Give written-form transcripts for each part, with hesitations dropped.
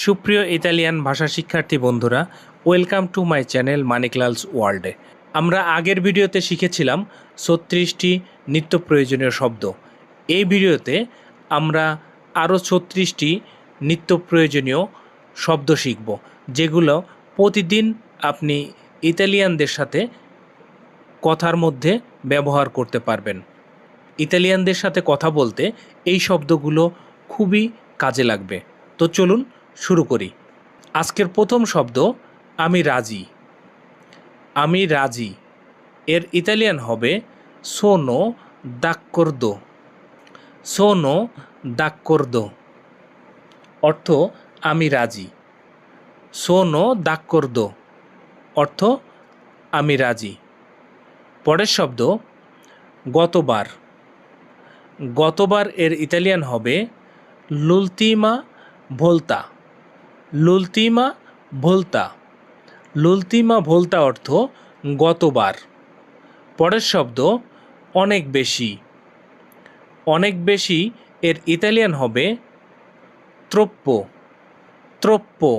সুপ্রিয় ইতালিয়ান ভাষা শিক্ষার্থী বন্ধুরা, ওয়েলকাম টু মাই চ্যানেল মানিকলালস ওয়ার্ল্ডে। আমরা আগের ভিডিওতে শিখেছিলাম 36টি নিত্য প্রয়োজনীয় শব্দ। এই ভিডিওতে আমরা আরও 36টি নিত্য প্রয়োজনীয় শব্দ শিখব, যেগুলো প্রতিদিন আপনি ইতালিয়ানদের সাথে কথার মধ্যে ব্যবহার করতে পারবেন। ইতালিয়ানদের সাথে কথা বলতে এই শব্দগুলো খুবই কাজে লাগবে। তো চলুন শুরু করি। আজকের প্রথম শব্দ আমি রাজি। আমি রাজি এর ইতালিয়ান হবে সোনো d'accordo। সোনো d'accordo অর্থ আমি রাজি। সোনো d'accordo অর্থ আমি রাজি। পরের শব্দ গতবার। গতবার এর ইতালিয়ান হবে l'ultima volta। l'ultima volta। l'ultima volta অর্থ গতবার। পরের শব্দ অনেক বেশি। অনেক বেশি এর ইতালিয়ান হবে troppo। troppo।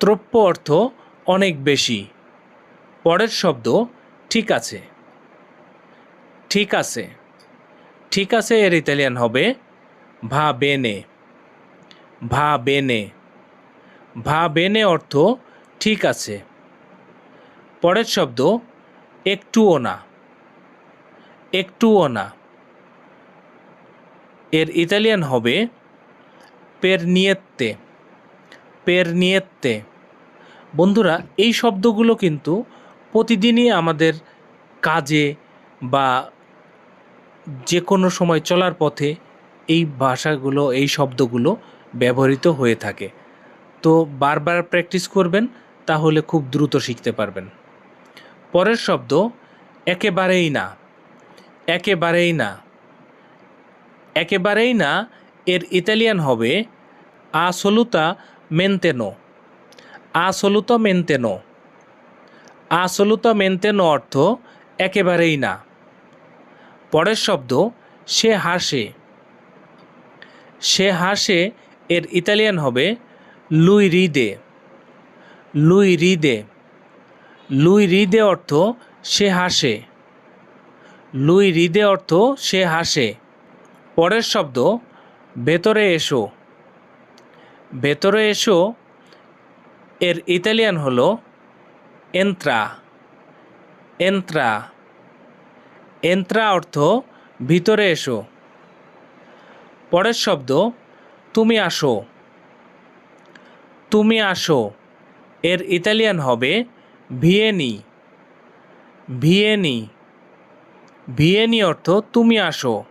troppo অর্থ অনেক বেশি। পরের শব্দ ঠিক আছে। ঠিক আছে। ঠিক আছে এর ইতালিয়ান হবে va bene। va bene। va bene অর্থ ঠিক আছে। পরের শব্দ একটুও না। একটুও না এর ইতালিয়ান হবে per niente। per niente। বন্ধুরা, এই শব্দগুলো কিন্তু প্রতিদিনই আমাদের কাজে বা যে কোনো সময় চলার পথে এই ভাষাগুলো, এই শব্দগুলো ব্যবহৃত হয়ে থাকে। তো বারবার প্র্যাকটিস করবেন, তাহলে খুব দ্রুত শিখতে পারবেন। পরের শব্দ একেবারেই না। একেবারেই না। একেবারেই না এর ইতালিয়ান হবে assolutamente no। assolutamente no। assolutamente no অর্থ একেবারেই না। পরের শব্দ সে হাসে। সে হাসে এর ইতালিয়ান হবে lui ride। lui ride। lui ride অর্থ সে হাসে। lui ride অর্থ সে হাসে। পরের শব্দ ভেতরে এসো। ভেতরে এসো এর ইতালিয়ান হলো entra। entra। entra অর্থ ভিতরে এসো। পরের শব্দ তুমি আসো। তুমি আসো এর ইতালিয়ান হবে vieni। vieni। vieni অর্থ তুমি আসো।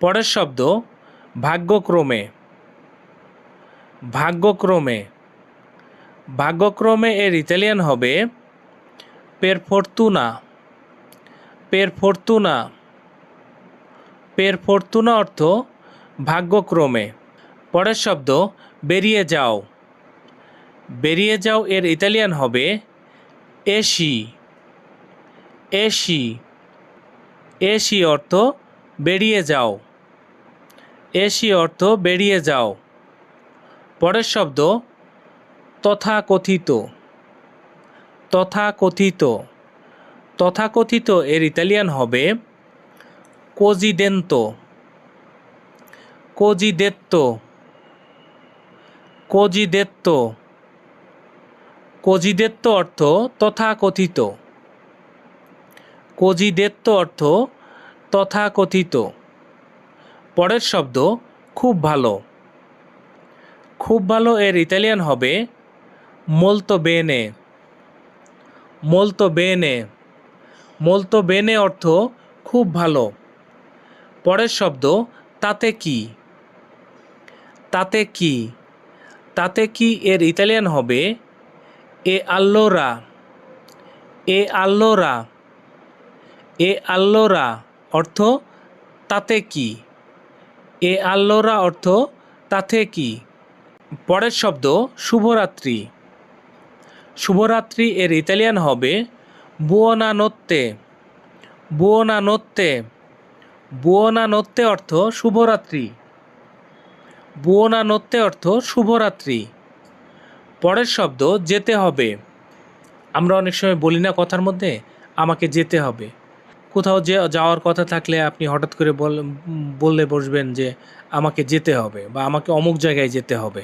পরের শব্দ ভাগ্যক্রমে। ভাগ্যক্রমে। ভাগ্যক্রমে এর ইতালিয়ান হবে per fortuna। per fortuna। per fortuna অর্থ ভাগ্যক্রমে। পরের শব্দ বেরিয়ে যাও। বেরিয়ে যাও এর ইতালিয়ান হবে esci। esci। esci অর্থ বেরিয়ে যাও। esci অর্থ বেরিয়ে যাও। পরের শব্দ তথাকথিত। তথাকথিত। তথাকথিত এর ইতালিয়ান হবে cosiddetto। cosiddetto। cosiddetto। cosiddetto অর্থ তথাকথিত। cosiddetto অর্থ তথাকথিত। পরের শব্দ খুব ভালো। খুব ভালো এর ইতালিয়ান হবে molto bene। molto bene। molto bene অর্থ খুব ভালো। পরের শব্দ তাতে কি। তাতে কি। তাতে কি এর ইতালিয়ান হবে e allora। e allora। e allora অর্থ তাতে কি। e allora অর্থ তাতে কি। পরের শব্দ শুভরাত্রি। শুভরাত্রি এর ইতালিয়ান হবে buonanotte। buonanotte। buonanotte অর্থ শুভরাত্রি। বুয়োনানোত্তে অর্থ শুভরাত্রি। পরের শব্দ যেতে হবে। আমরা অনেক সময় বলি না কথার মধ্যে, আমাকে যেতে হবে। কোথাও যে যাওয়ার কথা থাকলে আপনি হঠাৎ করে বললে বসবেন যে আমাকে যেতে হবে বা আমাকে অমুক জায়গায় যেতে হবে।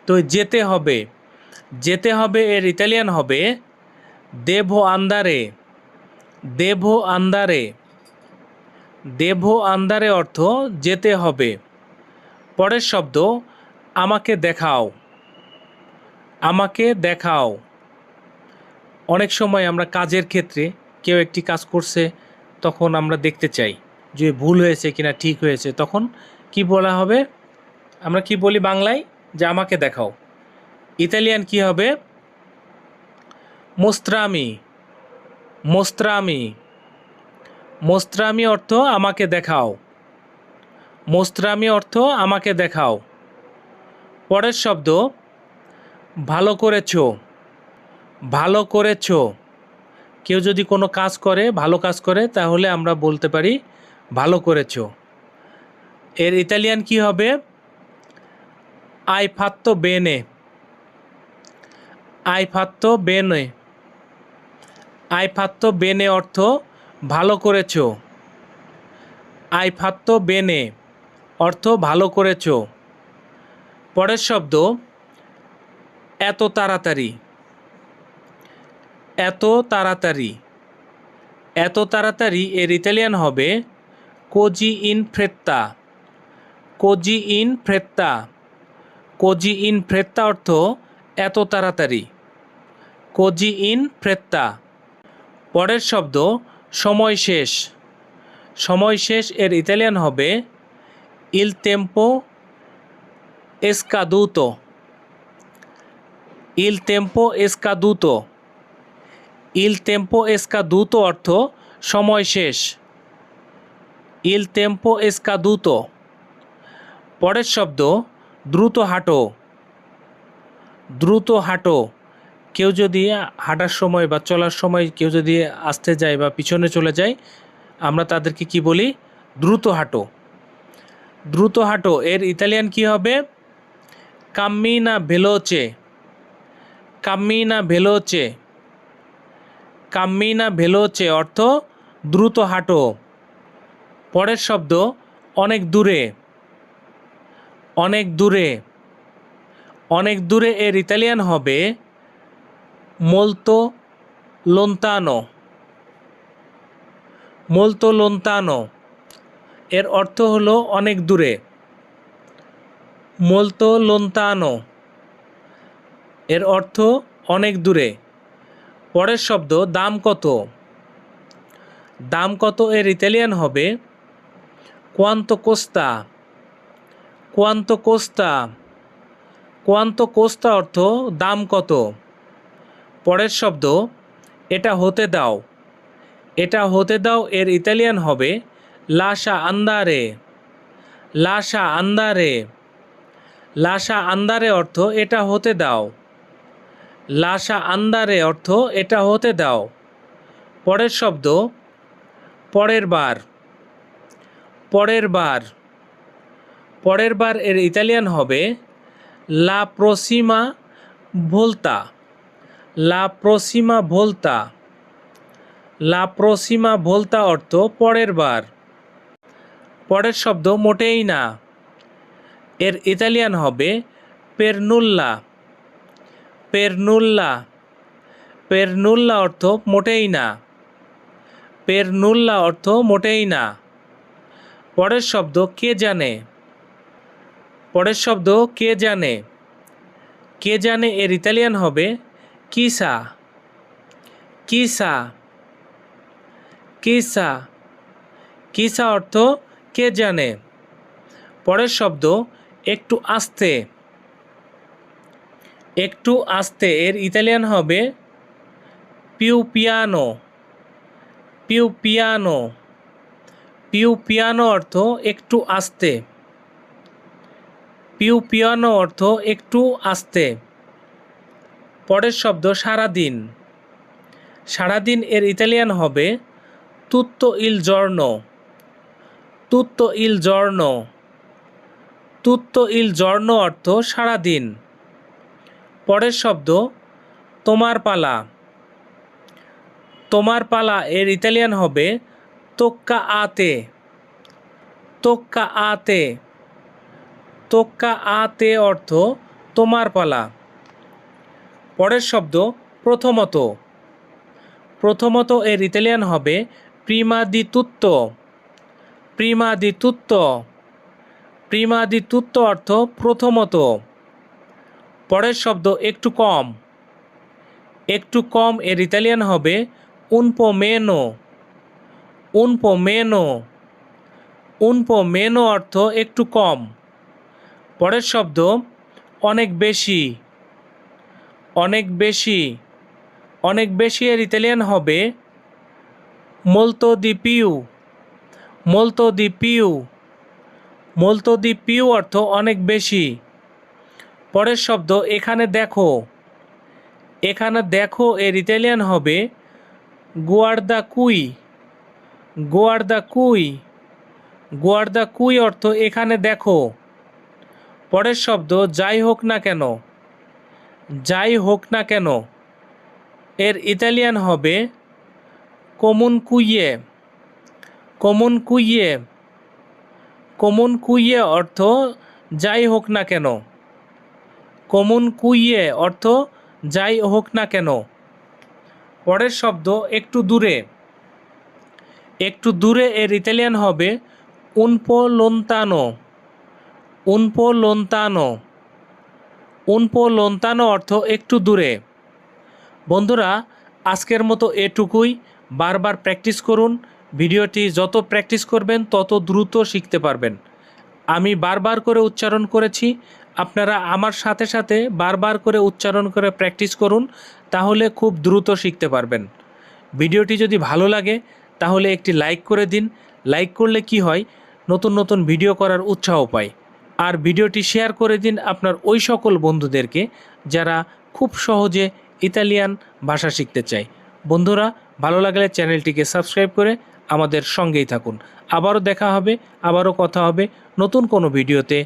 তো যেতে হবে, যেতে হবে এর ইতালিয়ান হবে দেভো আন্দারে। দেভো আন্দারে। দেভো আন্দারে অর্থ যেতে হবে। পরের শব্দ আমাকে দেখাও। আমাকে দেখাও। অনেক সময় আমরা কাজের ক্ষেত্রে কেউ একটি কাজ করছে, তখন আমরা দেখতে চাই যে ভুল হয়েছে কিনা ঠিক হয়েছে, তখন কি বলা হবে? আমরা কি বলি বাংলায়? যে আমাকে দেখাও। ইতালিয়ান কি হবে? মোস্ত্রামি। মোস্ত্রামি। মোস্ত্রামি অর্থ আমাকে দেখাও। মোস্ত্রামি অর্থ আমাকে দেখাও। পরের শব্দ ভালো করেছো। ভালো করেছো। কেউ যদি কোনো কাজ করে, ভালো কাজ করে, তাহলে আমরা বলতে পারি ভালো করেছো। এর ইতালিয়ান কি হবে? I ফাত্তো Bene. I ফাত্তো Bene. I ফাত্তো বেনে অর্থ ভালো করেছো। আই ফাত্তো বেনে অর্থ ভালো করেছো। পরের শব্দ এত তাড়াতাড়ি। এত তাড়াতাড়ি। এত তাড়াতাড়ি এর ইতালিয়ান হবে কোজি ইন ফ্রেত্তা। কোজি ইন ফ্রেত্তা। কোজি ইন ফ্রেত্তা অর্থ এত তাড়াতাড়ি। কোজি ইন ফ্রেত্তা। পরের শব্দ সময় শেষ। সময় শেষ এর ইতালিয়ান হবে ইল টেম্পো এসকাদুতো। ইল টেম্পো এসকাদুতো। ইল টেম্পো এসকাদুতো অর্থ সময় শেষ। ইল টেম্পো এসকাদুতো। পরের শব্দ দ্রুত হাঁটো। দ্রুত হাঁটো। কেউ যদি হাঁটার সময় বা চলার সময় কেউ যদি আসতে যায় বা পিছনে চলে যায়, আমরা তাদেরকে কি বলি? দ্রুত হাঁটো। দ্রুত হাঁটো এর ইতালিয়ান কি হবে? কাম্মিনা ভেলোচে। কাম্মিনা ভেলোচে। কাম্মিনা ভেলোচে অর্থ দ্রুত হাঁটো। পরের শব্দ অনেক দূরে। অনেক দূরে। অনেক দূরে এর ইতালিয়ান হবে মোলতো লোন্তানো। মোলতো লোন্তানো। এর অর্থ হলো অনেক দূরে। মোলতো লোন্তানো এর অর্থ অনেক দূরে। পরের শব্দ দাম কত। দাম কত এর ইতালিয়ান হবে কোয়ান্তো কোস্তা। কোয়ান্তো কোস্তা। কোয়ান্তো কোস্তা অর্থ দাম কত। পরের শব্দ এটা হতে দাও। এটা হতে দাও এর ইতালিয়ান হবে লাশা আন্দারে। লাশা আন্দারে। লাশা আন্দারে অর্থ এটা হতে দাও। লাশা আন্দারে অর্থ এটা হতে দাও। পরের শব্দ পরের বার। পরের বার। পরের বার এর ইতালিয়ান হবে লা প্রসিমা ভোলতা। লা প্রসিমা ভোলতা। লা প্রসিমা ভোলতা অর্থ পরের বার। পরের শব্দ মোটেই না। এর ইতালিয়ান হবে পেরনুল্লা। পেরনুল্লা। পেরনুল্লা অর্থ মোটেই না। পেরনুল্লা অর্থ মোটেই না। পরের শব্দ কে জানে। পরের শব্দ কে জানে। কে জানে এর ইতালিয়ান হবে কিসা। কিসা। কিসা। কিসা অর্থ কে জানে। পরের শব্দ একটু আস্তে। একটু আস্তে এর ইতালিয়ান হবে পিউ পিয়ানো। পিউ পিয়ানো। পিউ পিয়ানো অর্থ একটু আস্তে। পিউ পিয়ানো অর্থ একটু আস্তে। পরের শব্দ সারাদিন। সারাদিন এর ইতালিয়ান হবে তুত্তো ইল জর্নো। তুত্তো ইল জর্নো। tutto il giorno অর্থ সারাদিন। পরের শব্দ তোমার পালা। তোমার পালা এর ইতালিয়ান হবে tocca a te। tocca a te। tocca a te অর্থ তোমার পালা। পরের শব্দ প্রথমত। প্রথমত এর ইতালিয়ান হবে prima di tutto। prima di tutto। prima di tutto অর্থ প্রথমত। পরের শব্দ একটু কম। একটু কম এর ইতালিয়ান হবে un po' meno। un po' meno। un po' meno অর্থ একটু কম। পরের শব্দ অনেক বেশি। অনেক বেশি। অনেক বেশি এর ইতালিয়ান হবে molto di più। molto di più। molto di più অর্থ অনেক বেশি। পরের শব্দ এখানে দেখো। এখানে দেখো এর ইতালিয়ান হবে guarda qui। guarda qui। guarda qui অর্থ এখানে দেখো। পরের শব্দ যাই হোক না কেন। যাই হোক না কেন এর ইতালিয়ান হবে comunque। comunque। comunque অর্থ যাই হোক না কেন। comunque অর্থ যাই হোক না কেন। পরের শব্দ একটু দূরে। একটু দূরে এর ইতালিয়ান হবে un po' lontano। un po' lontano। un po' lontano অর্থ একটু দূরে। বন্ধুরা, আজকের মতো এটুকুই। বারবার প্র্যাকটিস করুন। ভিডিওটি যত প্র্যাকটিস করবেন তত দ্রুত শিখতে পারবেন। আমি বারবার করে উচ্চারণ করেছি, আপনারা আমার সাথে সাথে বারবার করে উচ্চারণ করে প্র্যাকটিস করুন, তাহলে খুব দ্রুত শিখতে পারবেন। ভিডিওটি যদি ভালো লাগে তাহলে একটি লাইক করে দিন। লাইক করলে কি হয়, নতুন নতুন ভিডিও করার উৎসাহ পাই। আর ভিডিওটি শেয়ার করে দিন আপনার ওই সকল বন্ধুদেরকে যারা খুব সহজে ইতালিয়ান ভাষা শিখতে চায়। বন্ধুরা, ভালো লাগলে চ্যানেলটিকে সাবস্ক্রাইব করে আমাদের সঙ্গেই থাকুন। আবারও দেখা হবে, আবারও কথা হবে নতুন কোনো ভিডিওতে।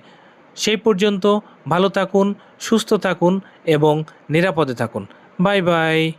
সেই পর্যন্ত ভালো থাকুন, সুস্থ থাকুন এবং নিরাপদে থাকুন। Bye bye.